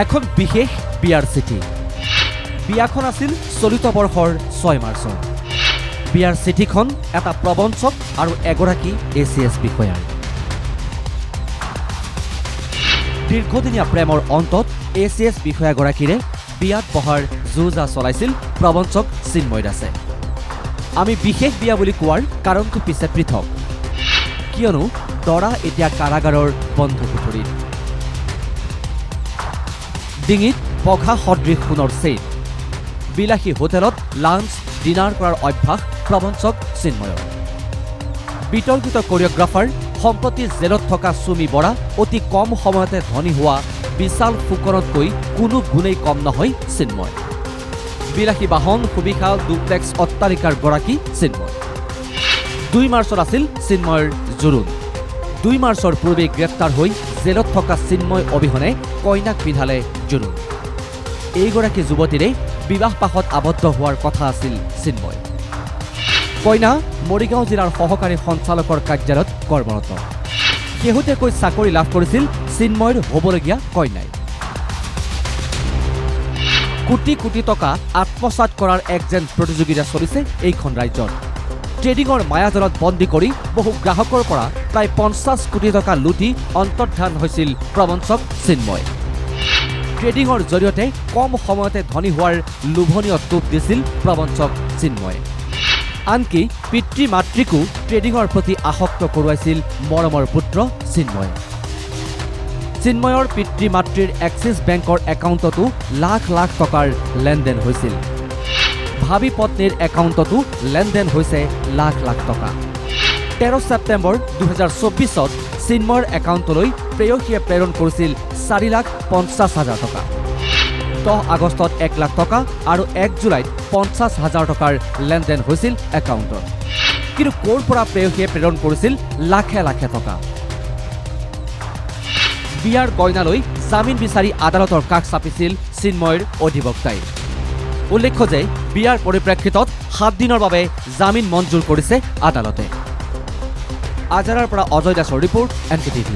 এখন বিশেষ বিয়াৰ চিঠি। বিয়াখন আছিল চলিত বৰ্ষৰ 6 মাৰ্চৰ। বিয়াৰ চিঠিখন এটা প্ৰবঞ্চক আৰু এগৰাকী ACS বিষয়াৰ। দীৰ্ঘদিনীয়া প্ৰেমৰ অন্তত ACS বিষয়াগৰাকীৰে বিয়াত বহাৰ যুঁজা চলাইছিল প্ৰবঞ্চক চিন্ময় দাসে। আমি বিশেষ বিয়া বুলি কোৱাৰ কাৰণটো পিছে পৃথক, কিয়নো দৰা এতিয়া কাৰাগাৰৰ বন্ধ কোঠৰীত। ডিঙিত পঘা সদৃশ সোণৰ চেইন, বিলাসী হোটেলত লাঞ্চ ডিনাৰ কৰাৰ অভ্যাস প্ৰবঞ্চক চিন্ময়ৰ। বিতৰ্কিত কোৰিঅগ্ৰাফাৰ, সম্প্ৰতি জেলত থকা সুমি বৰা অতি কম সময়তে ধনী হোৱা বিশাল ফুকনতকৈ কোনো গুণেই কম নহয় চিন্ময়। বিলাসী বাহন, সুবিশাল ডুপ্লেক্স অট্টালিকাৰ গৰাকী চিন্ময়। 2 মাৰ্চত আছিল চিন্ময়ৰ জোৰোণ। 2 মাৰ্চৰ পূৰ্বে গ্ৰেপ্তাৰ হৈ জেলত থকা চিন্ময় অবিহনে কইনাক পিন্ধালে জোৰোণ। এইগৰাকী যুৱতীৰে বিবাহপাশত আবদ্ধ হোৱাৰ কথা আছিল চিন্ময়। কইনা মৰিগাঁও জিলাৰ সহকাৰী সঞ্চালকৰ কাৰ্যালয়ত কৰ্মৰত। শেহতীয়াকৈ চাকৰি লাভ কৰিছিল চিন্ময়ৰ হ'বলগীয়া কইনাই। কোটি কোটি টকা আত্মসাৎ কৰাৰ এক যেন প্ৰতিযোগিতা চলিছে এইখন ৰাজ্যত। ট্ৰেডিঙৰ মায়াজালত বন্দী কৰি বহু গ্ৰাহকৰ পৰা প্ৰায় 50 কোটি টকা লুটি অন্তৰ্ধান হৈছিল প্ৰবঞ্চক চিন্ময়। ট্ৰেডিঙৰ জৰিয়তে কম সময়তে ধনী হোৱাৰ লোভনীয় টোপ দিছিল প্ৰবঞ্চক চিন্ময়ে। আনকি পিতৃ মাতৃকো ট্ৰেডিঙৰ প্ৰতি আসক্ত কৰোৱাইছিল মৰমৰ পুত্ৰ চিন্ময়ে। চিন্ময়ৰ পিতৃ মাতৃৰ এক্সিছ বেংকৰ একাউণ্টতো লাখ লাখ টকাৰ লেনদেন হৈছিল। ভাবী পত্নীৰ একাউণ্টতো লেনদেন হৈছে লাখ লাখ টকা। 13 ছেপ্টেম্বৰ 2024 চিন্ময়ৰ একাউণ্টলৈ প্ৰেয়সীয়ে প্ৰেৰণ কৰিছিল 4,50,000 টকা। 10 আগষ্টত 1 লাখ টকা আৰু 1 জুলাইত 50,000 টকাৰ লেনদেন হৈছিল একাউণ্টত। কিন্তু ক'ৰ পৰা প্ৰেয়সীয়ে প্ৰেৰণ কৰিছিল লাখে লাখে টকা? বিয়াৰ কইনালৈ জামিন বিচাৰি আদালতৰ কাষ চাপিছিল চিন্ময়ৰ অধিবক্তাই। উল্লেখ্য যে বিয়াৰ পৰিপ্ৰেক্ষিতত 7 দিনৰ বাবে জামিন মঞ্জুৰ কৰিছে আদালতে। আজাৰাৰ পৰা অজয় দাসৰ ৰিপৰ্ট, NKTV।